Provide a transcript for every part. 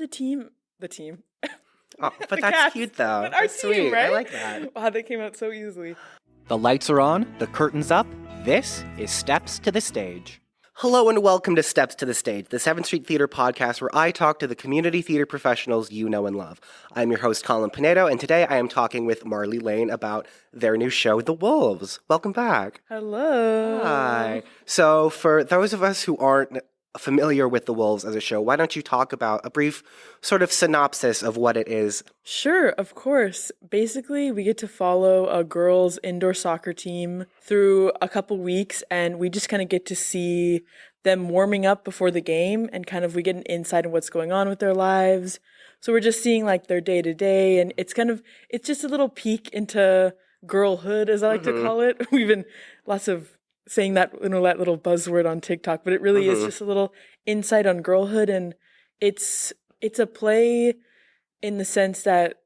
the team. The team. Oh, but The that's cast. cute, though. But our That's team, sweet. right? I like that. Wow, they came out so easily. The lights are on, the curtain's up. This is Steps to the Stage. Hello and welcome to Steps to the Stage, the 7th Street Theater podcast where I talk to the community theater professionals you know and love. I'm your host, Colin Pinedo, and today I am talking with Marlee Lane about their new show, The Wolves. Welcome back. Hello. Hi. So for those of us who aren't familiar with The Wolves as a show, why don't you talk about a brief sort of synopsis of what it is? Sure, of course. Basically, we get to follow a girls' indoor soccer team through a couple weeks, and we just kind of get to see them warming up before the game, and kind of we get an insight on what's going on with their lives. So we're just seeing like their day to day, and it's just a little peek into girlhood, as I like to call it. We've been lots of saying that, that little buzzword on TikTok, but it really is just a little insight on girlhood, and it's a play in the sense that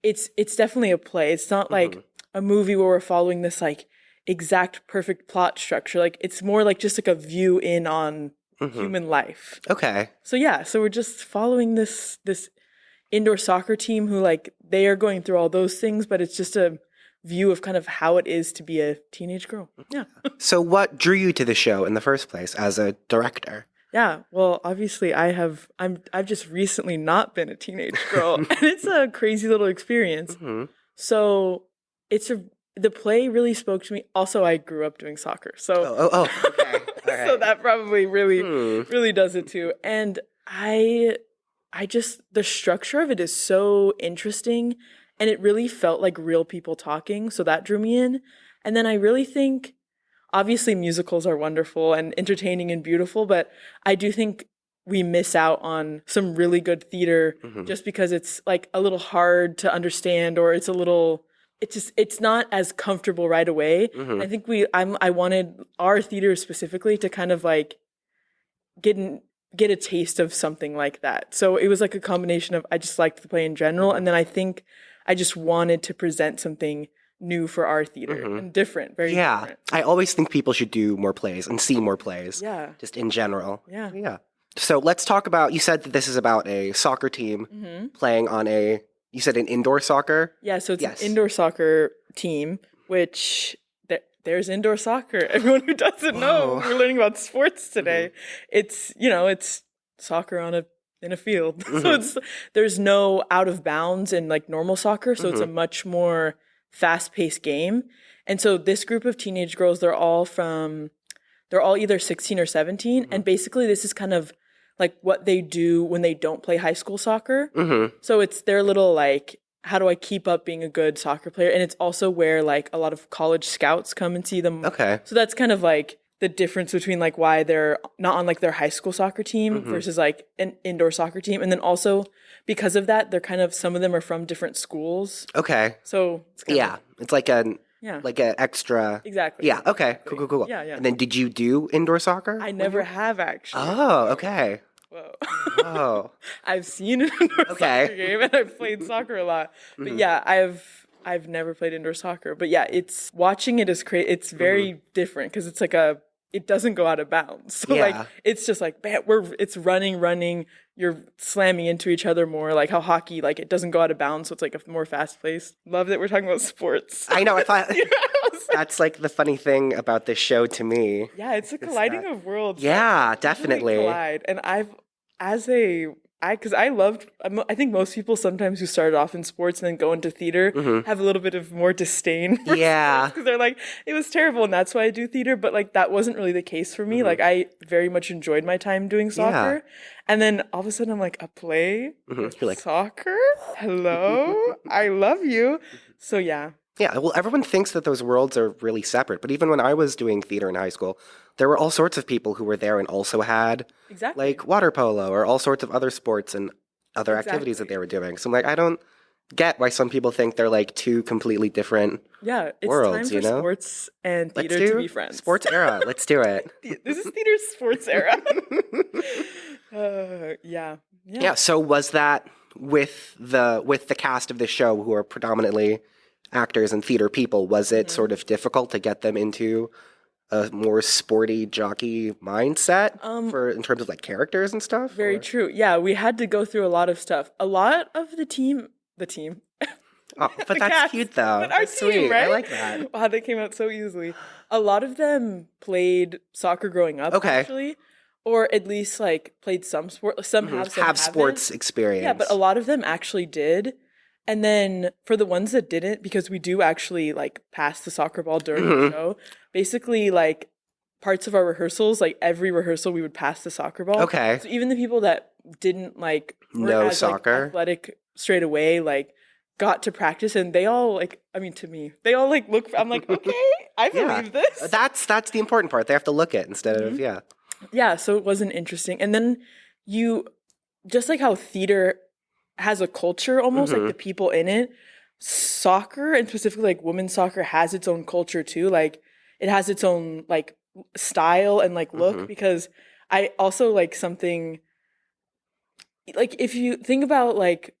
it's definitely a play. It's not like a movie where we're following this like exact perfect plot structure. Like it's more like just like a view in on human life. Okay. So we're just following this indoor soccer team who like they are going through all those things, but it's just a view of kind of how it is to be a teenage girl. Yeah. So what drew you to the show in the first place as a director? Yeah, well, obviously I've just recently not been a teenage girl, and it's a crazy little experience. So the play really spoke to me. Also, I grew up doing soccer, so Okay. All right. so that probably really does it too. And I just the structure of it is so interesting, and it really felt like real people talking. So that drew me in, and then I really think. Obviously, musicals are wonderful and entertaining and beautiful, but I do think we miss out on some really good theater just because it's like a little hard to understand, or it's not as comfortable right away. I think I wanted our theater specifically to kind of like get a taste of something like that. So it was like a combination of I just liked the play in general, and then I think I just wanted to present something new for our theater and different, very different. I always think people should do more plays and see more plays. Yeah. Just in general. Yeah. So let's talk about, you said that this is about a soccer team playing on you said an indoor soccer? Yeah, so it's an indoor soccer team, which there's indoor soccer. Everyone who doesn't know, we're learning about sports today. It's soccer in a field. So there's no out of bounds in like normal soccer, so it's a much more fast-paced game. And so this group of teenage girls, they're all either 16 or 17, and basically this is kind of like what they do when they don't play high school soccer. So it's their little like, how do I keep up being a good soccer player? And it's also where like a lot of college scouts come and see them. Okay. So that's kind of like the difference between like why they're not on like their high school soccer team versus like an indoor soccer team. And then also because of that, they're kind of, some of them are from different schools. Okay. So it's kind of, it's like an extra. Exactly. Yeah. Okay. Cool. Yeah. And then did you do indoor soccer? I never have actually. Oh, okay. Whoa. Oh. I've seen an indoor soccer game, and I've played soccer a lot. But yeah, I've never played indoor soccer. But yeah, watching it is crazy. It's very different because it's like it doesn't go out of bounds. So like it's just like it's running. You're slamming into each other more, like how hockey, like it doesn't go out of bounds, so it's like a more fast paced. Love that we're talking about sports. I know. I thought that's like the funny thing about this show to me. Yeah, it's a colliding of worlds. Yeah, definitely. Really collide. And I think most people sometimes who started off in sports and then go into theater have a little bit of more disdain for sports because they're like, it was terrible and that's why I do theater. But like that wasn't really the case for me. Like I very much enjoyed my time doing soccer. And then all of a sudden I'm like, a play? You're like, soccer? Hello? I love you. So yeah. Yeah, well, everyone thinks that those worlds are really separate. But even when I was doing theater in high school, there were all sorts of people who were there and also had like water polo or all sorts of other sports and other activities that they were doing. So I'm like, I don't get why some people think they're like two completely different worlds, time for sports and theater to be friends. Sports era. Let's do it. This is theater sports era. Yeah. So was that with the cast of the show who are predominantly actors and theater people, was it sort of difficult to get them into a more sporty jockey mindset in terms of like characters and stuff? Very true. Yeah, we had to go through a lot of stuff. A lot of the team. Oh, but that's cast, cute though. But our that's team, sweet. right? I like that. Wow, they came out so easily. A lot of them played soccer growing up, actually, or at least like played some sport. Some have sports experience. Yeah, but a lot of them actually did. And then for the ones that didn't, because we do actually like pass the soccer ball during the show, basically like parts of our rehearsals, like every rehearsal we would pass the soccer ball. Okay. So even the people that didn't like know soccer, like, athletic straight away, like got to practice, and they all like, I mean, to me, they all like look, I'm like, okay, I believe this. That's the important part. They have to look it instead of, Yeah, so it wasn't interesting. And then just like how theater has a culture almost, like the people in it, soccer, and specifically like women's soccer, has its own culture too. Like it has its own like style and like look, because I also like something, like if you think about like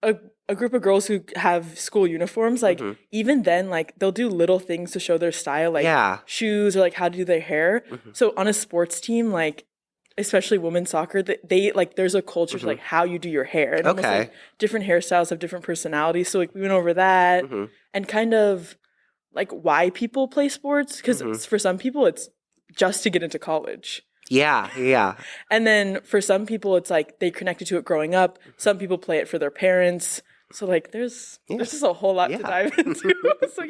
a group of girls who have school uniforms, like even then, like they'll do little things to show their style, like shoes or like how to do their hair. So on a sports team, like especially women's soccer, they like there's a culture to like how you do your hair, and almost, like, different hairstyles have different personalities. So like we went over that and kind of like why people play sports, because for some people it's just to get into college. Yeah. And then for some people it's like they connected to it growing up. Some people play it for their parents. So like there's just a whole lot to dive into. So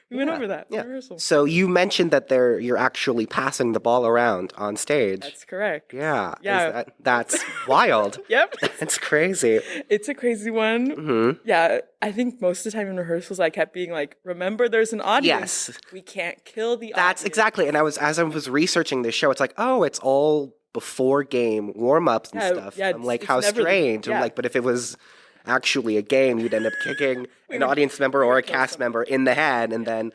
we went over that in rehearsal. So you mentioned that you're actually passing the ball around on stage. That's correct. Yeah. That's wild. Yep. That's crazy. It's a crazy one. Yeah. I think most of the time in rehearsals I kept being like, remember there's an audience. Yes. We can't kill the audience. That's exactly. And as I was researching this show, it's like, oh, it's all before game warm-ups and stuff. Yeah, I'm like, how strange. I'm like, but if it was actually a game, you'd end up kicking an audience member or a cast member in the head, and then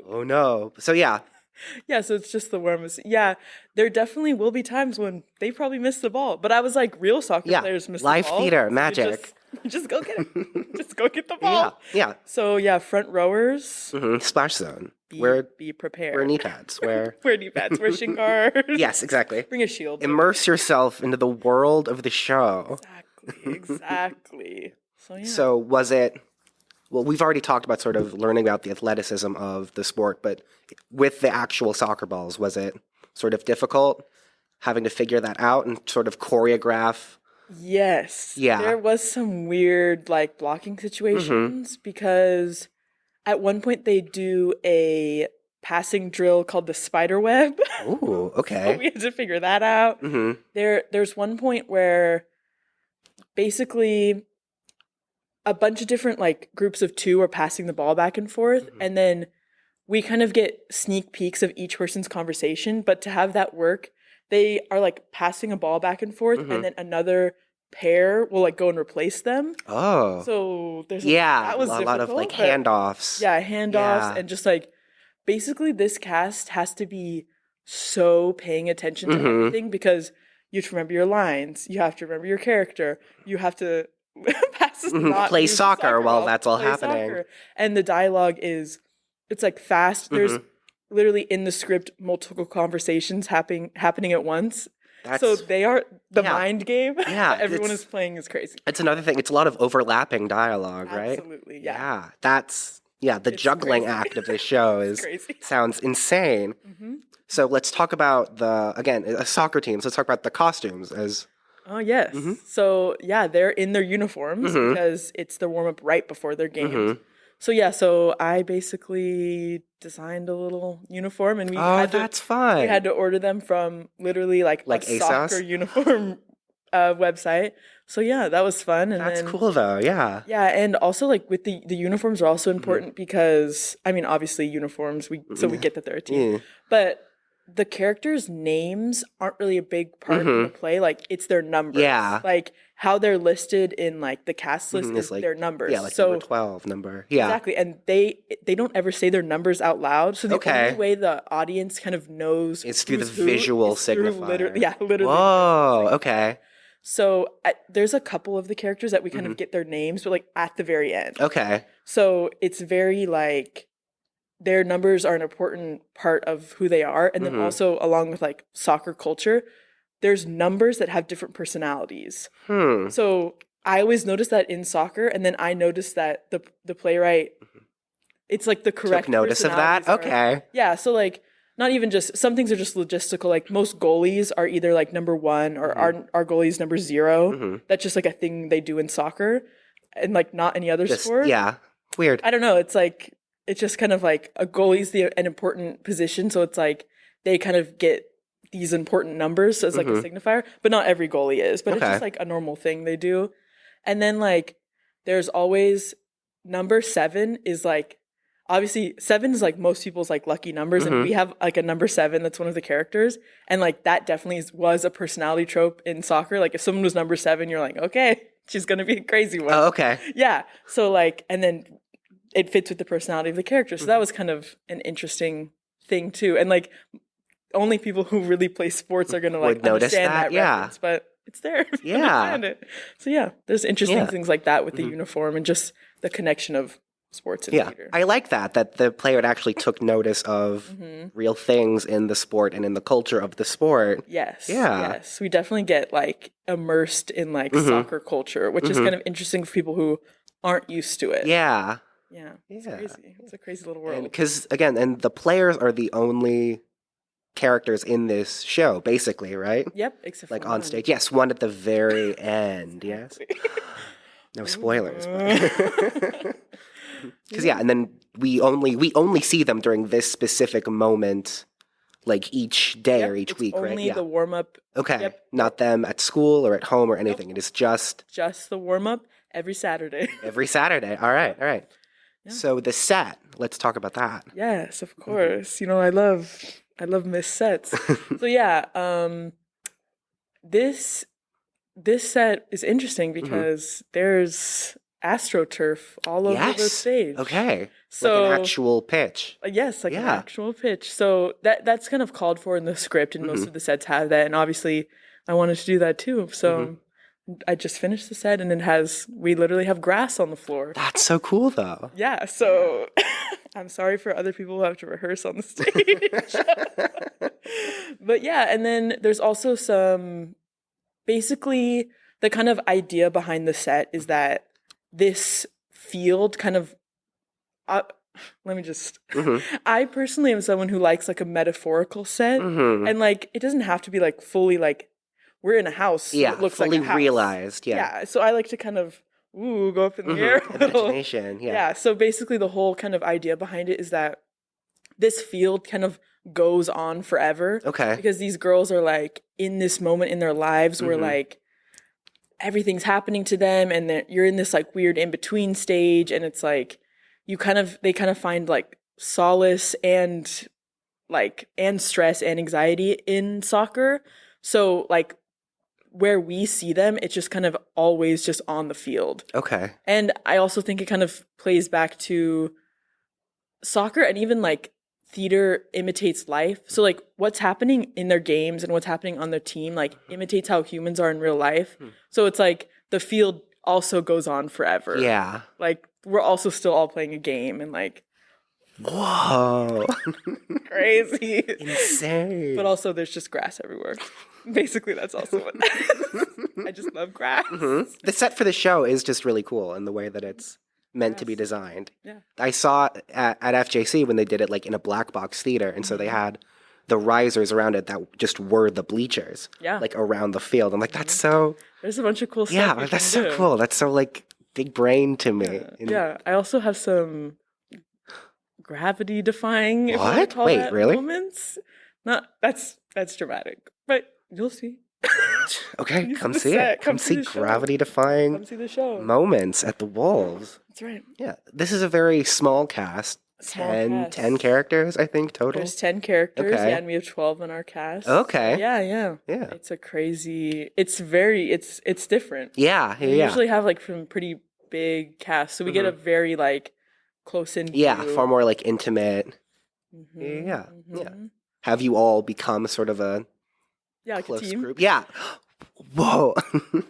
oh no. So so it's just the warmest. There definitely will be times when they probably miss the ball, but I was like, real soccer players miss the ball. Live theater magic. Just go get it. Just go get the ball. So front rowers, splash zone. Be prepared. Wear knee pads. Wear knee pads. Wear shin guards. Yes, exactly. Bring a shield. Immerse yourself into the world of the show. Exactly. So was it, well, we've already talked about sort of learning about the athleticism of the sport, but with the actual soccer balls, was it sort of difficult having to figure that out and sort of choreograph? Yes. Yeah. There was some weird like blocking situations because at one point they do a passing drill called the spider web. Ooh, okay. So we had to figure that out. There's one point where basically a bunch of different like groups of two are passing the ball back and forth, and then we kind of get sneak peeks of each person's conversation, but to have that work, they are like passing a ball back and forth, and then another pair will like go and replace them. Oh. So there's that was a lot of like handoffs. Yeah, handoffs, and just like basically this cast has to be so paying attention to everything, because you have to remember your lines, you have to remember your character, you have to play soccer while that's all happening. Soccer. And the dialogue it's like fast. There's literally in the script multiple conversations happening at once. So they are the mind game. Yeah, everyone is playing is crazy. It's another thing. It's a lot of overlapping dialogue, right? Absolutely. Yeah. That's the juggling act of this show sounds insane. So let's talk about a soccer team. So let's talk about the costumes as. Oh, yes. So, they're in their uniforms because it's their warm-up right before their games. So I basically designed a little uniform, and we that's fun. We had to order them from literally like a ASOS? Soccer uniform website. So, that was fun. And that's cool, though. Yeah. Yeah, and also like with the uniforms are also important because, I mean, obviously uniforms, we get that they're a team. But the characters' names aren't really a big part of the play. Like, it's their numbers. Yeah. Like, how they're listed in, like, the cast list is like, their numbers. Yeah, like number 12 number. Yeah. Exactly. And they don't ever say their numbers out loud. So the only way the audience kind of knows it's through the visual signifier. Literally. Whoa, okay. So there's a couple of the characters that we kind of get their names, but, like, at the very end. Okay. So it's very, like, their numbers are an important part of who they are. And then also along with like soccer culture, there's numbers that have different personalities. So I always notice that in soccer, and then I noticed that the playwright, it's like the correct Took notice of that? Okay. Yeah, so like not even just, some things are just logistical. Like most goalies are either like number 1 or our goalie's number 0. That's just like a thing they do in soccer and like not any other sport. Yeah, weird. I don't know. It's like, it's just kind of like a goalie's an important position. So it's like they kind of get these important numbers as like a signifier, but not every goalie is. But it's just like a normal thing they do. And then like there's always number 7 is like, obviously 7 is like most people's like lucky numbers, and we have like a number 7 that's one of the characters, and like that definitely was a personality trope in soccer. Like if someone was number 7, you're like, okay, she's gonna be a crazy one. Oh, okay. Yeah. So like, and then it fits with the personality of the character. So that was kind of an interesting thing too. And like only people who really play sports are gonna like understand that reference, but it's there if you understand it. So yeah, there's interesting things like that with the uniform and just the connection of sports and theater. I like that the player actually took notice of real things in the sport and in the culture of the sport. Yes. Yeah. Yes. We definitely get like immersed in like soccer culture, which is kind of interesting for people who aren't used to it. Yeah. Yeah. It's crazy. It's a crazy little world. Because again, and the players are the only characters in this show, basically, right? Yep. Except like for on stage. Yes, one at the very end. Yes. No spoilers. Because and then we only see them during this specific moment, like each day or each week, right? Only the warm up. Okay, not them at school or at home or anything. It is just the warm up every Saturday. Every Saturday. All right. Yeah. So the set. Let's talk about that. Yes, of course. You know, I love Miss Sets. So this set is interesting because there's AstroTurf all over the stage. Okay. So like an actual pitch. Yes, like an actual pitch. So that's kind of called for in the script, and most of the sets have that. And obviously, I wanted to do that too. So I just finished the set, and we literally have grass on the floor. That's so cool, though. Yeah. So I'm sorry for other people who have to rehearse on the stage. But yeah, and then there's also basically the kind of idea behind the set is that this field kind of, let me just, I personally am someone who likes like a metaphorical set, and like, it doesn't have to be like fully like, we're in a house. It looks fully like a house. Realized. Yeah. So I like to kind of, go up in the air a little. Imagination. Yeah. So basically the whole kind of idea behind it is that this field kind of goes on forever. Okay. Because these girls are like in this moment in their lives where like, everything's happening to them, and you're in this like weird in-between stage, and it's like they kind of find like solace and stress and anxiety in soccer. So like where we see them, it's just kind of always just on the field. Okay. And I also think it kind of plays back to soccer, and even like theater imitates life. So like what's happening in their games and what's happening on their team like imitates how humans are in real life. So it's like the field also goes on forever. Yeah. Like we're also still all playing a game, and like whoa. Crazy. Insane. But also there's just grass everywhere. Basically that's also what I just love grass. The set for the show is just really cool in the way that it's meant to be designed. Yeah. I saw at FJC when they did it like in a black box theater, and so they had the risers around it that just were the bleachers. Yeah. Like around the field. I'm like, that's so there's a bunch of cool stuff. Yeah, like, that's so cool. That's so like big brain to me. Yeah. I also have some gravity-defying moments. Not that's dramatic. But you'll see. Okay, come see it. Come see gravity-defying moments at the Wolves. That's right. Yeah, this is a very small cast. 10 characters, I think, total. There's 10 characters, and we have 12 in our cast. Okay. Yeah. It's a crazy, it's different. Yeah. We usually have like some pretty big casts, so we get a very like close-in view. Yeah, far more like intimate. Yeah. Have you all become sort of a close a team group? Yeah. Whoa.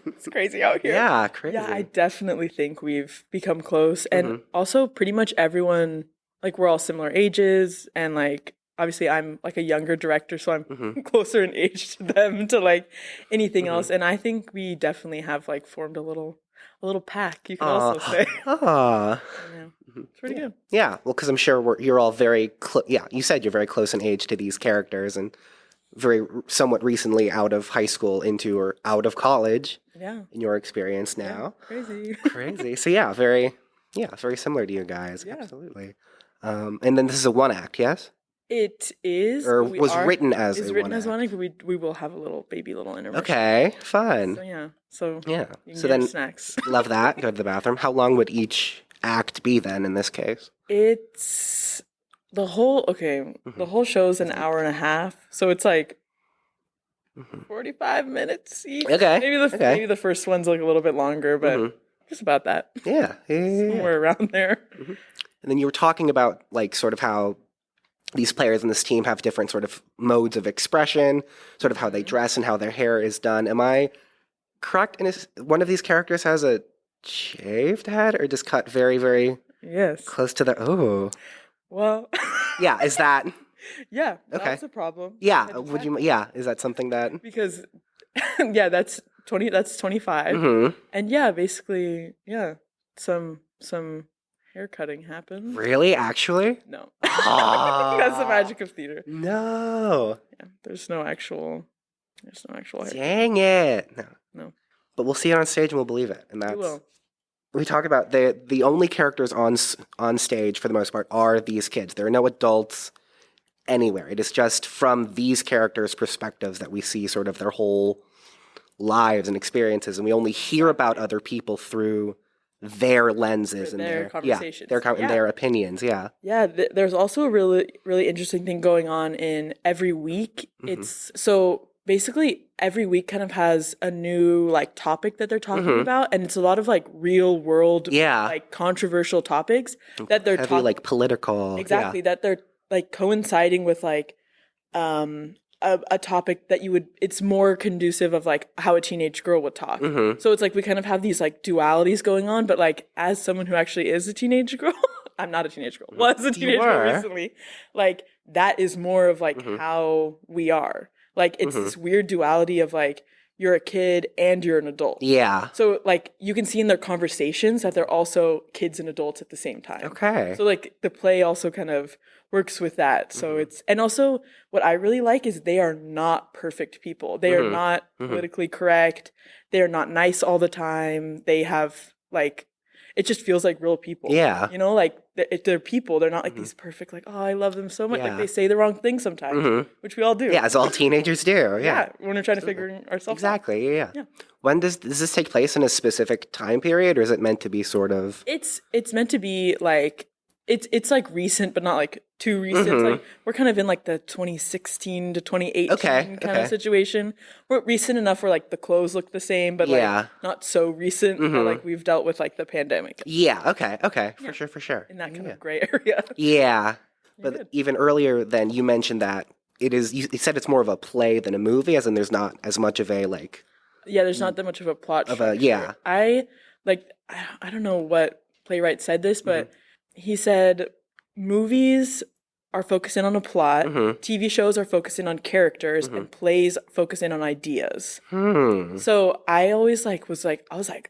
It's crazy out here. Yeah, crazy. Yeah, I definitely think we've become close. And also pretty much everyone like we're all similar ages, and like obviously I'm like a younger director, so I'm closer in age to them to like anything else. And I think we definitely have like formed a little pack, you could also say. Yeah, it's pretty good. Yeah, well, because I'm sure you're all very you said you're very close in age to these characters, and somewhat recently out of high school into or out of college. Yeah. In your experience now. Yeah, crazy. So yeah, very similar to you guys. Yeah. Absolutely. And then this is a one act, yes? It is. Or was written as it's a written one as one act, but we will have a little intermission. Okay, fun. So yeah. So yeah. You can so get then snacks. Love that. Go to the bathroom. How long would each act be then in this case? It's the whole the whole show's an hour and a half. So it's like 45 minutes each. Okay. Maybe the first one's like a little bit longer, but just about that. Yeah. Somewhere around there. And then you were talking about like sort of how these players in this team have different sort of modes of expression, sort of how they dress and how their hair is done. Am I correct? One of these characters has a shaved head or just cut very, very close to the Well, yeah, is that yeah, okay. That's a problem. Yeah, is that something that because that's 25. And yeah, basically, some hair cutting happens. Really? Actually? No. That's the magic of theater. No. Yeah, there's no actual hair. Dang it. No. But we'll see it on stage and we'll believe it. And we will. We talk about the only characters on stage for the most part are these kids. There are no adults anywhere. It is just from these characters' perspectives that we see sort of their whole lives and experiences, and we only hear about other people through their lenses and their conversations, and their opinions. Yeah. There's also a really, really interesting thing going on in every week. It's so basically every week kind of has a new like topic that they're talking about, and it's a lot of like real world, like controversial topics that they're heavy, like political, that they're like coinciding with like a topic that it's more conducive of like how a teenage girl would talk. So it's like we kind of have these like dualities going on, but like as someone who actually is a teenage girl, I'm not a teenage girl, was a teenage girl recently, like that is more of like how we are. Like it's this weird duality of like you're a kid and you're an adult. Yeah. So like you can see in their conversations that they're also kids and adults at the same time. Okay. So like the play also kind of works with that. So and also what I really like is they are not perfect people. They are not politically correct. They are not nice all the time. They have like, it just feels like real people. Yeah. You know, like they're people. They're not like these perfect, like, oh, I love them so much. Like they say the wrong thing sometimes, which we all do. Yeah, as all teenagers do. Yeah. When we're trying to figure ourselves out. Exactly. Yeah. When does this take place in a specific time period, or is it meant to be sort of? It's meant to be like, it's like recent, but not like too recent. It's like we're kind of in like the 2016 to 2018 kind of situation. We're recent enough where like the clothes look the same, but like not so recent. But like we've dealt with like the pandemic. Yeah. Okay. For sure. In that kind of gray area. Yeah. But even earlier, then you mentioned that it is. You said it's more of a play than a movie, as in there's not as much of a like. Yeah, there's not that much of a plot structure. I don't know what playwright said this, but. He said, movies are focusing on a plot, TV shows are focusing on characters, and plays focus in on ideas. So I always I was like,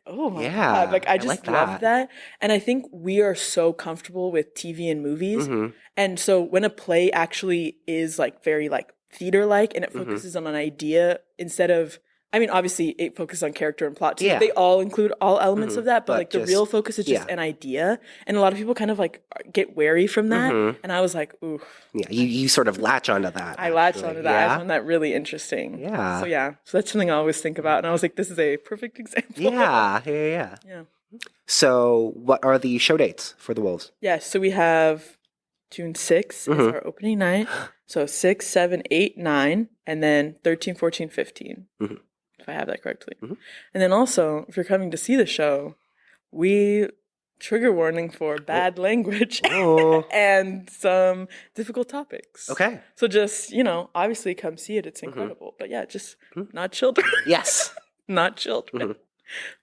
oh my God. Like, I just love that. And I think we are so comfortable with TV and movies. And so when a play actually is like very like theater-like and it focuses on an idea instead of, I mean, obviously it focuses on character and plot too. Yeah. They all include all elements of that, but like the real focus is just an idea. And a lot of people kind of like get wary from that. And I was like, ooh. Yeah, you sort of latch onto that. I latched onto that. I found that really interesting. Yeah. So that's something I always think about. And I was like, this is a perfect example. Yeah. So what are the show dates for The Wolves? Yeah, so we have June 6th is our opening night. So 6, 7, 8, 9, and then 13, 14, 15. If I have that correctly. And then also, if you're coming to see the show, we trigger warning for bad language and some difficult topics. Okay. So just, obviously come see it. It's incredible. But yeah, just not children. Yes. Not children.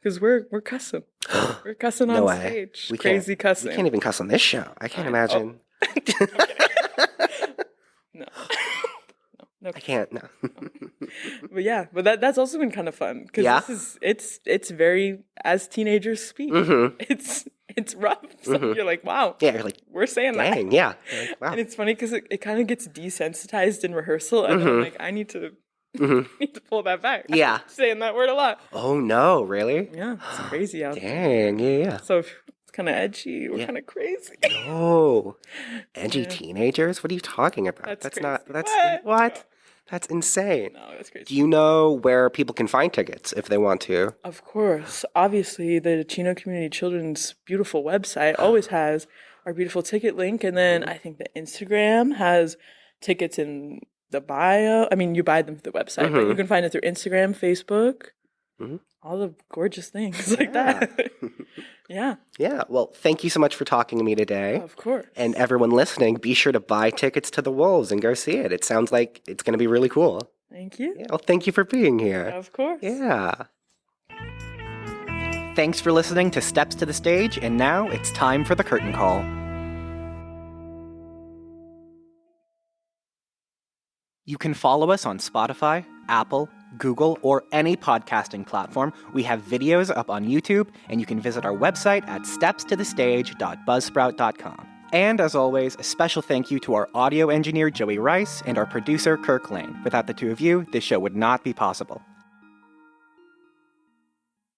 Because we're cussing. We're cussing on stage. Crazy cussing. We can't even cuss on this show. I can't imagine. No. No. I can't. No. But yeah, but that's also been kind of fun because it's very, as teenagers speak. It's rough. So you're like, wow. Yeah, you're like, we're saying dang, that. yeah. Like, wow. And it's funny because it kind of gets desensitized in rehearsal, and I'm like, I need to pull that back. Yeah. I'm saying that word a lot. Oh no, really? Yeah, it's crazy out there. Dang, yeah. So it's kind of edgy. We're kind of crazy. Oh, edgy teenagers? What are you talking about? That's not. crazy. That's what? That's insane. No, that's crazy. Do you know where people can find tickets if they want to? Of course. Obviously, the Chino Community Children's beautiful website always has our beautiful ticket link. And then I think the Instagram has tickets in the bio. I mean, you buy them through the website, but you can find it through Instagram, Facebook, all the gorgeous things like that. Yeah. Yeah. Well, thank you so much for talking to me today. Of course. And everyone listening, be sure to buy tickets to the Wolves and go see it. It sounds like it's going to be really cool. Thank you. Yeah, well, thank you for being here. Of course. Yeah. Thanks for listening to Steps to the Stage, and now it's time for the curtain call. You can follow us on Spotify, Apple, Google, or any podcasting platform. We have videos up on YouTube, and you can visit our website at stepstothestage.buzzsprout.com. And as always, a special thank you to our audio engineer, Joey Rice, and our producer, Kirk Lane. Without the two of you, this show would not be possible.